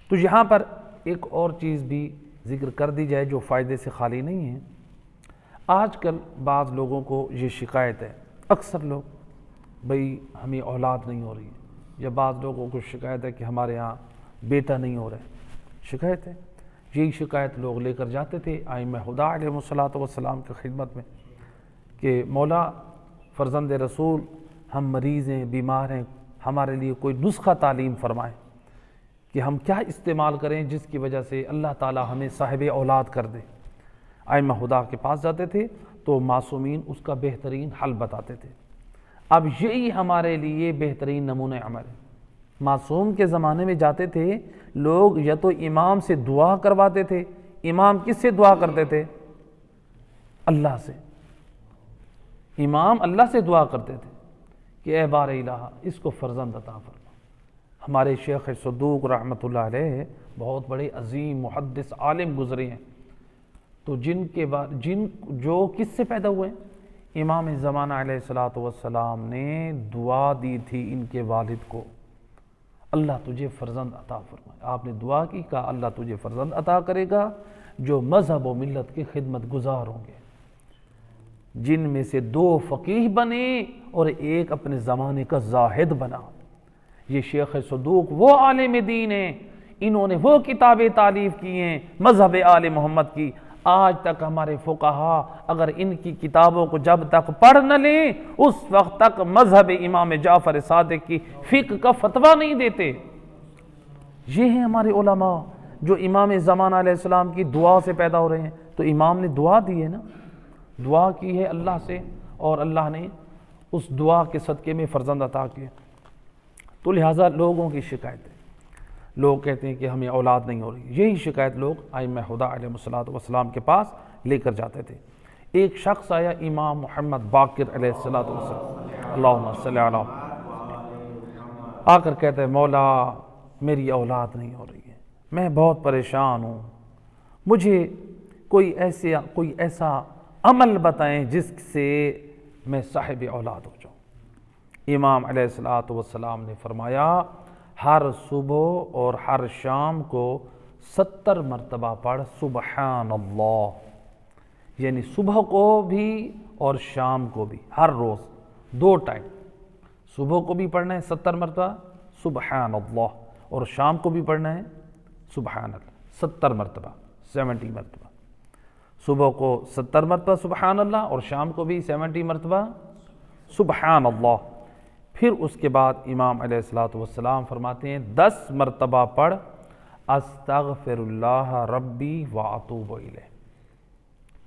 تو یہاں پر ایک اور چیز بھی ذکر کر دی جائے جو فائدے سے خالی نہیں ہے۔ آج کل بعض لوگوں کو یہ شکایت ہے، اکثر لوگ، بھئی ہمیں اولاد نہیں ہو رہی ہے، یا بعض لوگوں کو شکایت ہے کہ ہمارے ہاں بیٹا نہیں ہو رہا ہے، شکایت ہے۔ یہی شکایت لوگ لے کر جاتے تھے ائمہ خدا علیہ الصلوۃ والسلام کی خدمت میں کہ مولا فرزند رسول ہم مریض ہیں، بیمار ہیں، ہمارے لیے کوئی نسخہ تعلیم فرمائیں کہ ہم کیا استعمال کریں جس کی وجہ سے اللہ تعالی ہمیں صاحب اولاد کر دے۔ ائمہ خدا کے پاس جاتے تھے تو معصومین اس کا بہترین حل بتاتے تھے۔ اب یہی ہمارے لیے بہترین نمونہ عمل ہے۔ معصوم کے زمانے میں جاتے تھے لوگ، یا تو امام سے دعا کرواتے تھے۔ امام کس سے دعا کرتے تھے؟ اللہ سے۔ امام اللہ سے دعا کرتے تھے کہ اے بار الہ اس کو فرزند عطا فرما۔ ہمارے شیخ صدوق رحمۃ اللہ علیہ بہت بڑے عظیم محدث عالم گزرے ہیں، تو جو کس سے پیدا ہوئے؟ امام زمانہ علیہ الصلوۃ والسلام نے دعا دی تھی ان کے والد کو، اللہ تجھے فرزند عطا فرمائے۔ آپ نے دعا کی، کہا اللہ تجھے فرزند عطا کرے گا جو مذہب و ملت کے خدمت گزار ہوں گے، جن میں سے 2 فقیہ بنے اور ایک اپنے زمانے کا زاہد بنا۔ یہ شیخ صدوق وہ عالم دین ہیں، انہوں نے وہ کتابیں تالیف کی ہیں مذہب آل محمد کی۔ آج تک ہمارے فقہا اگر ان کی کتابوں کو جب تک پڑھ نہ لیں اس وقت تک مذہب امام جعفر صادق کی فقہ کا فتویٰ نہیں دیتے۔ یہ ہیں ہمارے علماء جو امام زمانہ علیہ السلام کی دعا سے پیدا ہو رہے ہیں۔ تو امام نے دعا دی ہے نا، دعا کی ہے اللہ سے، اور اللہ نے اس دعا کے صدقے میں فرزند عطا کیا۔ تو لہٰذا لوگوں کی شکایت ہے، لوگ کہتے ہیں کہ ہمیں اولاد نہیں ہو رہی، یہی شکایت لوگ ائمہ خدا علیہ الصلوۃ والسلام کے پاس لے کر جاتے تھے۔ ایک شخص آیا امام محمد باقر علیہ الصلوۃ والسلام، اللہم صلی علی، آ کر کہتے ہیں مولا میری اولاد نہیں ہو رہی ہے، میں بہت پریشان ہوں، مجھے کوئی ایسا عمل بتائیں جس سے میں صاحب اولاد ہو جاؤں۔ امام علیہ الصلوۃ والسلام نے فرمایا ہر صبح اور ہر شام کو 70 مرتبہ پڑھ سبحان اللہ، یعنی صبح کو بھی اور شام کو بھی، ہر روز 2 ٹائم، صبح کو بھی پڑھنا ہے 70 مرتبہ سبحان اللہ، اور شام کو بھی پڑھنا ہے سبحان اللہ 70 مرتبہ، 70 مرتبہ، صبح کو 70 مرتبہ سبحان اللہ اور شام کو بھی 70 مرتبہ سبحان اللہ۔ پھر اس کے بعد امام علیہ الصلوۃ والسلام فرماتے ہیں 10 مرتبہ پڑھ استغفر اللہ ربی واتوب الیہ۔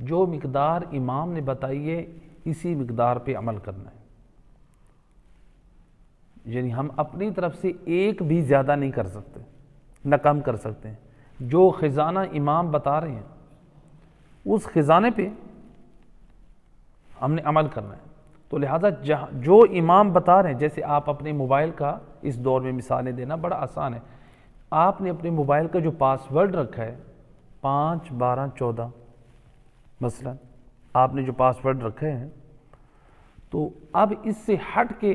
جو مقدار امام نے بتائی ہے اسی مقدار پہ عمل کرنا ہے، یعنی ہم اپنی طرف سے ایک بھی زیادہ نہیں کر سکتے، نہ کم کر سکتے ہیں۔ جو خزانہ امام بتا رہے ہیں اس خزانے پہ ہم نے عمل کرنا ہے۔ تو لہٰذا جو امام بتا رہے ہیں، جیسے آپ اپنے موبائل کا اس دور میں مثالیں دینا بڑا آسان ہے، آپ نے اپنے موبائل کا جو پاس ورڈ رکھا ہے 5 12 14 مثلا، آپ نے جو پاس ورڈ رکھے ہیں، تو اب اس سے ہٹ کے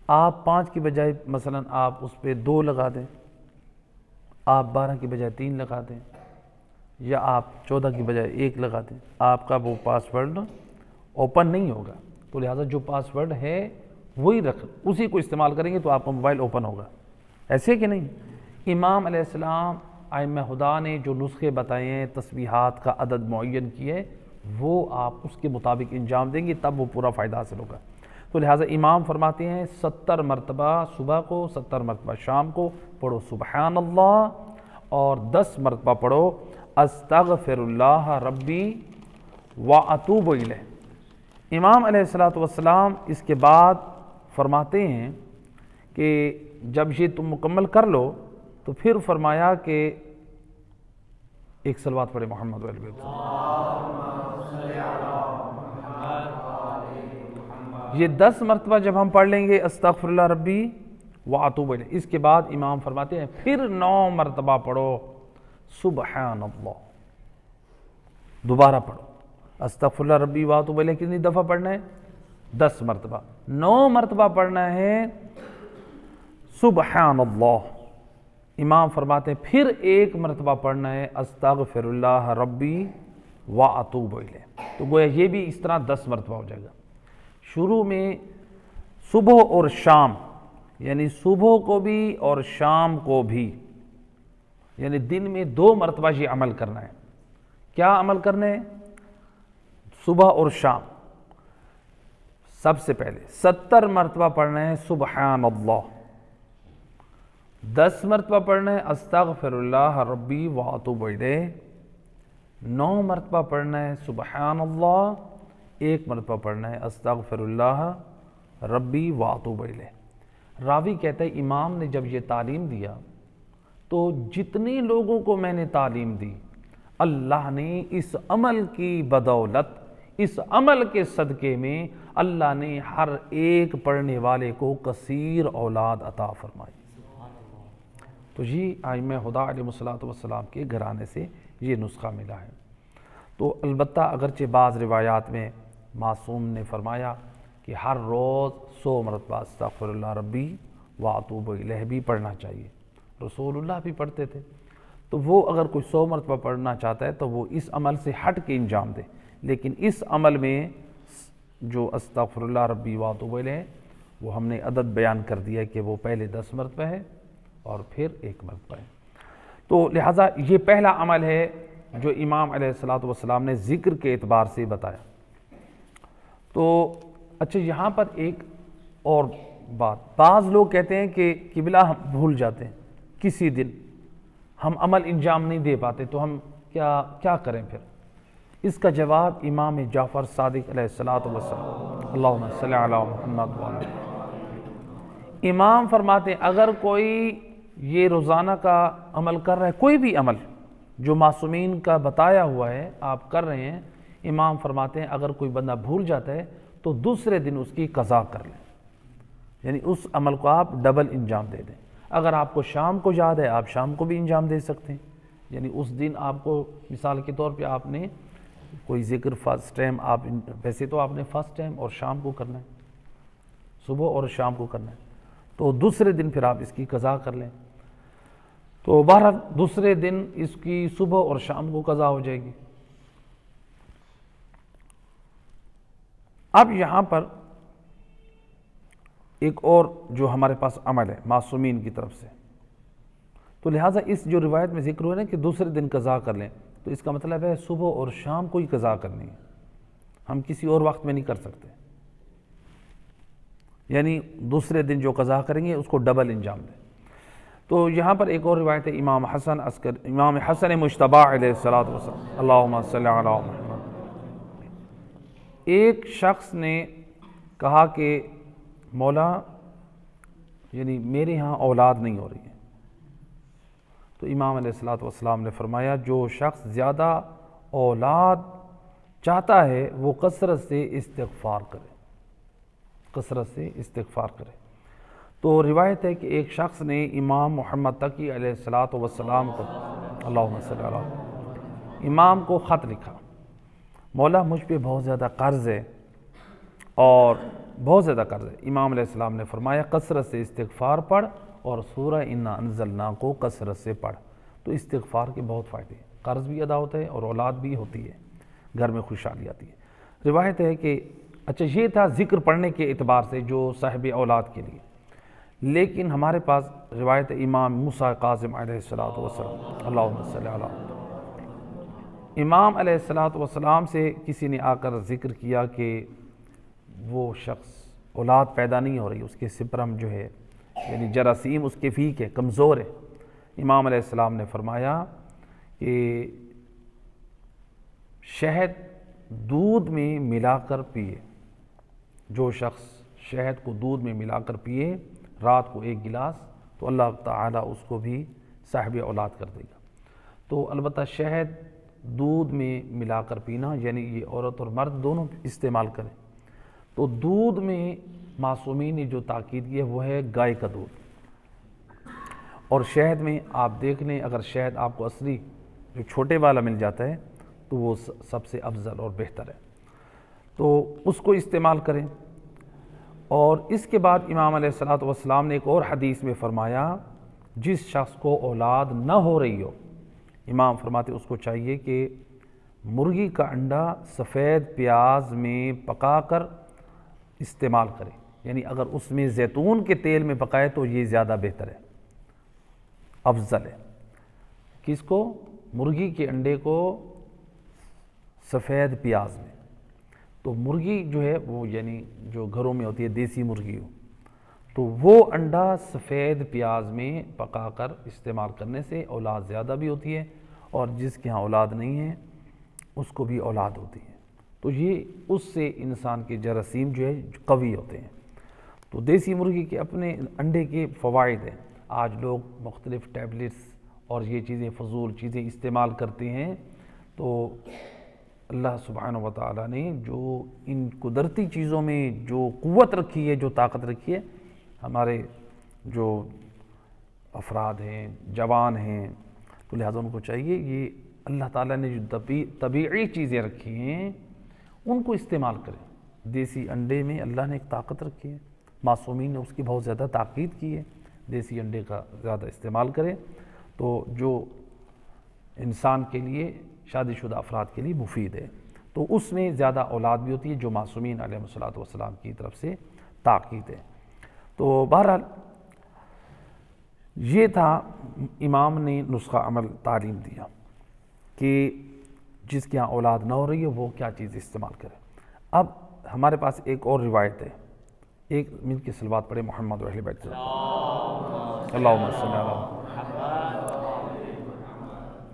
آپ 5 کی بجائے مثلا آپ اس پہ 2 لگا دیں، آپ 12 کی بجائے 3 لگا دیں، یا آپ 14 کی بجائے 1 لگا دیں، آپ کا وہ پاس ورڈ اوپن نہیں ہوگا۔ تو لہٰذا جو پاس ورڈ ہے وہی اسی کو استعمال کریں گے تو آپ کا موبائل اوپن ہوگا، ایسے کہ نہیں؟ امام علیہ السلام ائمہ خدا نے جو نسخے بتائے ہیں، تسبیحات کا عدد معین کیے، وہ آپ اس کے مطابق انجام دیں گے تب وہ پورا فائدہ حاصل ہوگا۔ تو لہٰذا امام فرماتے ہیں 70 مرتبہ صبح کو، 70 مرتبہ شام کو پڑھو سبحان اللہ، اور 10 مرتبہ پڑھو استغفر اللہ ربی واتوب الیہ۔ امام علیہ الصلوۃ والسلام اس کے بعد فرماتے ہیں کہ جب یہ تم مکمل کر لو تو پھر فرمایا کہ ایک صلوات پڑھے محمد علیہ وسلم۔ یہ 10 مرتبہ جب ہم پڑھ لیں گے استغفر اللہ ربی واتوب الیہ، اس کے بعد امام فرماتے ہیں پھر 9 مرتبہ پڑھو سبحان اللہ، دوبارہ پڑھو استغفر اللہ ربی واتوب الیہ۔ کتنی دفعہ پڑھنا ہے؟ 10 مرتبہ۔ 9 مرتبہ پڑھنا ہے سبحان اللہ، امام فرماتے ہیں پھر ایک مرتبہ پڑھنا ہے استغفر اللہ ربی واتوب الیہ، تو گویا یہ بھی اس طرح 10 مرتبہ ہو جائے گا۔ شروع میں صبح اور شام، یعنی صبح کو بھی اور شام کو بھی، یعنی دن میں 2 مرتبہ یہ عمل کرنا ہے۔ کیا عمل کرنا ہے؟ صبح اور شام سب سے پہلے 70 مرتبہ پڑھنا ہے سبحان اللہ، 10 مرتبہ پڑھنا ہے استغفر اللہ ربی واتوب الیہ، 9 مرتبہ پڑھنا ہے سبحان اللہ، 1 مرتبہ پڑھنا ہے استغفر اللہ ربی واتوب الیہ۔ راوی کہتا ہے امام نے جب یہ تعلیم دیا تو جتنے لوگوں کو میں نے تعلیم دی، اللہ نے اس عمل کی بدولت، اس عمل کے صدقے میں اللہ نے ہر ایک پڑھنے والے کو کثیر اولاد عطا فرمائی۔ تو یہ ائمہ خدا علیہ الصلوۃ والسلام کے گھرانے سے یہ نسخہ ملا ہے۔ تو البتہ اگرچہ بعض روایات میں معصوم نے فرمایا کہ ہر روز 100 مرتبہ استغفر اللہ ربی واتوب الیہ بھی پڑھنا چاہیے، رسول اللہ بھی پڑھتے تھے، تو وہ اگر کوئی 100 مرتبہ پڑھنا چاہتا ہے تو وہ اس عمل سے ہٹ کے انجام دے، لیکن اس عمل میں جو استغفر اللہ ربی واتوب الیہ وہ ہم نے عدد بیان کر دیا کہ وہ پہلے 10 مرتبہ ہے اور پھر 1 مرتبہ ہے۔ تو لہٰذا یہ پہلا عمل ہے جو امام علیہ الصلوۃ والسلام نے ذکر کے اعتبار سے بتایا۔ تو اچھا یہاں پر ایک اور بات، بعض لوگ کہتے ہیں کہ قبلہ ہم بھول جاتے ہیں، کسی دن ہم عمل انجام نہیں دے پاتے تو ہم کیا کریں پھر؟ اس کا جواب امام جعفر صادق علیہ الصلوۃ والسلام، اللہم صلی علی محمد وعلی، امام فرماتے ہیں اگر کوئی یہ روزانہ کا عمل کر رہا ہے، کوئی بھی عمل جو معصومین کا بتایا ہوا ہے آپ کر رہے ہیں، امام فرماتے ہیں اگر کوئی بندہ بھول جاتا ہے تو دوسرے دن اس کی قضا کر لیں، یعنی اس عمل کو آپ ڈبل انجام دے دیں۔ اگر آپ کو شام کو یاد ہے آپ شام کو بھی انجام دے سکتے ہیں، یعنی اس دن آپ کو مثال کے طور پہ آپ نے کوئی ذکر فرسٹ ٹائم، آپ ویسے تو آپ نے فرسٹ ٹائم اور شام کو کرنا ہے، صبح اور شام کو کرنا ہے، تو دوسرے دن پھر آپ اس کی قضا کر لیں، تو بہرحال دوسرے دن اس کی صبح اور شام کو قضا ہو جائے گی۔ اب یہاں پر ایک اور جو ہمارے پاس عمل ہے معصومین کی طرف سے، تو لہٰذا اس جو روایت میں ذکر ہوا نا کہ دوسرے دن قضا کر لیں، تو اس کا مطلب ہے صبح اور شام کو ہی قضا کرنی ہے، ہم کسی اور وقت میں نہیں کر سکتے، یعنی دوسرے دن جو قضا کریں گے اس کو ڈبل انجام دیں۔ تو یہاں پر ایک اور روایت ہے امام حسن مجتبی علیہ الصلوۃ والسلام، اللہم صلی علی محمد، ایک شخص نے کہا کہ مولا یعنی میرے ہاں اولاد نہیں ہو رہی ہے، تو امام علیہ الصلوۃ والسلام نے فرمایا جو شخص زیادہ اولاد چاہتا ہے وہ کثرت سے استغفار کرے، کثرت سے استغفار کرے۔ تو روایت ہے کہ ایک شخص نے امام محمد تقی علیہ الصلوۃ والسلام کو، اللہم صلی علی، امام کو خط لکھا، مولا مجھ پہ بہت زیادہ قرض ہے اور بہت زیادہ قرض ہے۔ امام علیہ السلام نے فرمایا کثرت سے استغفار پڑھ اور سورہ انا انزلنا کو کثرت سے پڑھ، تو استغفار کے بہت فائدے ہیں، قرض بھی ادا ہوتا ہے اور اولاد بھی ہوتی ہے، گھر میں خوشحالی آتی ہے۔ روایت ہے کہ اچھا یہ تھا ذکر پڑھنے کے اعتبار سے جو صاحب اولاد کے لیے، لیکن ہمارے پاس روایت امام موسیٰ کاظم علیہ الصلوۃ والسلام، اللہم صلی علی، امام علیہ الصلوۃ والسلام سے کسی نے آ کر ذکر کیا کہ وہ شخص اولاد پیدا نہیں ہو رہی، اس کے سپرم جو ہے یعنی جراثیم اس کے ویک ہے، کمزور ہے۔ امام علیہ السلام نے فرمایا کہ شہد دودھ میں ملا کر پیے، جو شخص شہد کو دودھ میں ملا کر پیے رات کو 1 گلاس، تو اللہ تعالیٰ اس کو بھی صاحب اولاد کر دے گا۔ تو البتہ شہد دودھ میں ملا کر پینا یعنی یہ عورت اور مرد دونوں استعمال کریں، تو دودھ میں معصومین نے جو تاکید کی ہے وہ ہے گائے کا دودھ، اور شہد میں آپ دیکھ لیں اگر شہد آپ کو اصلی جو چھوٹے والا مل جاتا ہے تو وہ سب سے افضل اور بہتر ہے، تو اس کو استعمال کریں۔ اور اس کے بعد امام علیہ الصلوۃ والسلام نے ایک اور حدیث میں فرمایا جس شخص کو اولاد نہ ہو رہی ہو، امام فرماتے اس کو چاہیے کہ مرغی کا انڈا سفید پیاز میں پکا کر استعمال کرے، یعنی اگر اس میں زیتون کے تیل میں پکائے تو یہ زیادہ بہتر ہے، افضل ہے۔ کس کو؟ مرغی کے انڈے کو سفید پیاز میں۔ تو مرغی جو ہے وہ یعنی جو گھروں میں ہوتی ہے دیسی مرغی ہو، تو وہ انڈا سفید پیاز میں پکا کر استعمال کرنے سے اولاد زیادہ بھی ہوتی ہے، اور جس کے ہاں اولاد نہیں ہے اس کو بھی اولاد ہوتی ہے۔ تو یہ اس سے انسان کے جراثیم جو ہے قوی ہوتے ہیں۔ تو دیسی مرغی کے اپنے انڈے کے فوائد ہیں۔ آج لوگ مختلف ٹیبلٹس اور یہ چیزیں فضول چیزیں استعمال کرتے ہیں، تو اللہ سبحانہ و تعالیٰ نے جو ان قدرتی چیزوں میں جو قوت رکھی ہے، جو طاقت رکھی ہے، ہمارے جو افراد ہیں، جوان ہیں، تو لہٰذا ان کو چاہیے یہ اللہ تعالیٰ نے جو طبیعی چیزیں رکھی ہیں ان کو استعمال کریں۔ دیسی انڈے میں اللہ نے ایک طاقت رکھی ہے، معصومین نے اس کی بہت زیادہ تاکید کی ہے، دیسی انڈے کا زیادہ استعمال کریں، تو جو انسان کے لیے شادی شدہ افراد کے لیے مفید ہے، تو اس میں زیادہ اولاد بھی ہوتی ہے، جو معصومین علیہ الصلوۃ والسلام کی طرف سے تاکید ہے۔ تو بہرحال یہ تھا امام نے نسخہ عمل تعلیم دیا کہ جس کے ہاں اولاد نہ ہو رہی ہے وہ کیا چیز استعمال کرے۔ اب ہمارے پاس ایک اور روایت ہے، ایک مل کے صلوات پڑھے محمد و اہل بیت اللہم صلی علی محمد۔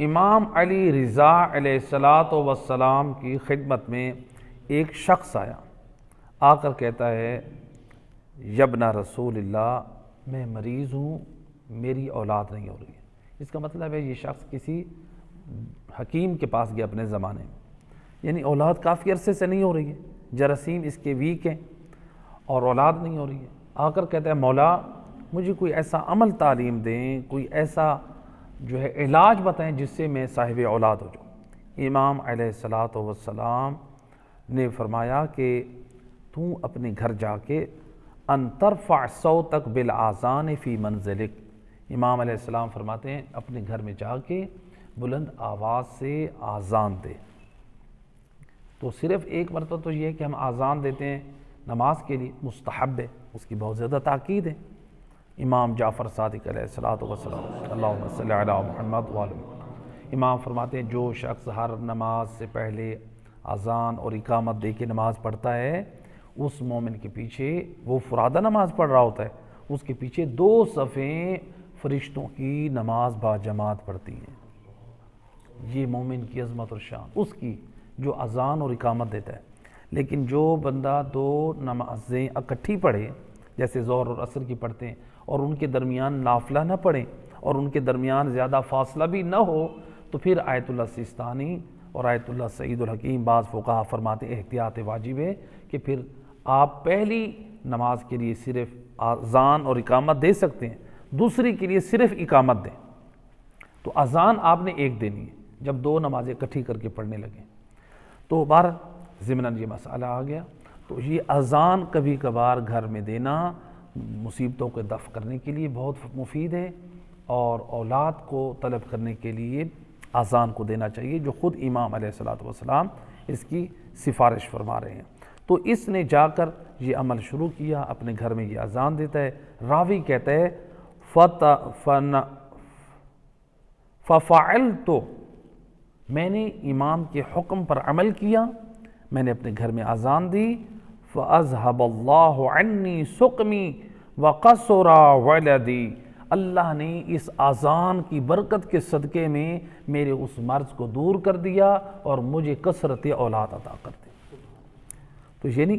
امام علی رضا علیہ السلام کی خدمت میں ایک شخص آیا، آ کر کہتا ہے یبن رسول اللہ، میں مریض ہوں، میری اولاد نہیں ہو رہی ہے۔ اس کا مطلب ہے یہ شخص کسی حکیم کے پاس گیا اپنے زمانے میں، یعنی اولاد کافی عرصے سے نہیں ہو رہی ہے، جراثیم اس کے ویک ہیں اور اولاد نہیں ہو رہی ہے۔ آ کر کہتا ہے مولا مجھے کوئی ایسا عمل تعلیم دیں، کوئی ایسا جو ہے علاج بتائیں جس سے میں صاحب اولاد ہو جاؤں۔ امام علیہ السلام نے فرمایا کہ تو اپنے گھر جا کے ان ترفع صوتک بالآذان فی منزلک، امام علیہ السلام فرماتے ہیں اپنے گھر میں جا کے بلند آواز سے آذان دے۔ تو صرف ایک مرتبہ تو یہ ہے کہ ہم آذان دیتے ہیں نماز کے لیے، مستحب ہے، اس کی بہت زیادہ تاکید ہے۔ امام جعفر صادق علیہ السلام اللہم صلی علی محمد وعلی محمد، امام فرماتے ہیں جو شخص ہر نماز سے پہلے اذان اور اقامت دے کے نماز پڑھتا ہے، اس مومن کے پیچھے، وہ فرادہ نماز پڑھ رہا ہوتا ہے، اس کے پیچھے 2 صفیں فرشتوں کی نماز با جماعت پڑھتی ہیں۔ یہ مومن کی عظمت اور شان اس کی جو اذان اور اقامت دیتا ہے۔ لیکن جو بندہ 2 نمازیں اکٹھی پڑھے، جیسے ظہر اور عصر کی پڑھتے ہیں، اور ان کے درمیان نافلہ نہ پڑھیں اور ان کے درمیان زیادہ فاصلہ بھی نہ ہو، تو پھر آیت اللہ سیستانی اور آیت اللہ سعید الحکیم بعض فقہا فرماتے احتیاط واجب ہے کہ پھر آپ پہلی نماز کے لیے صرف اذان اور اقامت دے سکتے ہیں، دوسری کے لیے صرف اقامت دیں۔ تو اذان آپ نے ایک دینی ہے جب 2 نمازیں اکٹھی کر کے پڑھنے لگیں۔ تو بہر ضمناً یہ مسئلہ آ گیا۔ تو یہ اذان کبھی کبھار گھر میں دینا مصیبتوں کو دفع کرنے کے لیے بہت مفید ہے، اور اولاد کو طلب کرنے کے لیے اذان کو دینا چاہیے، جو خود امام علیہ السلام اس کی سفارش فرما رہے ہیں۔ تو اس نے جا کر یہ عمل شروع کیا، اپنے گھر میں یہ اذان دیتا ہے۔ راوی کہتا ہے فَفَعَلْتُ، میں نے امام کے حکم پر عمل کیا، میں نے اپنے گھر میں اذان دی۔ فَأَذْهَبَ اللَّهُ عَنِّي سُقْمِي وَقَصُرَ وَلَدِي، اللہ نے اس اذان کی برکت کے صدقے میں میرے اس مرض کو دور کر دیا اور مجھے کثرت اولاد عطا کر دی۔ تو یعنی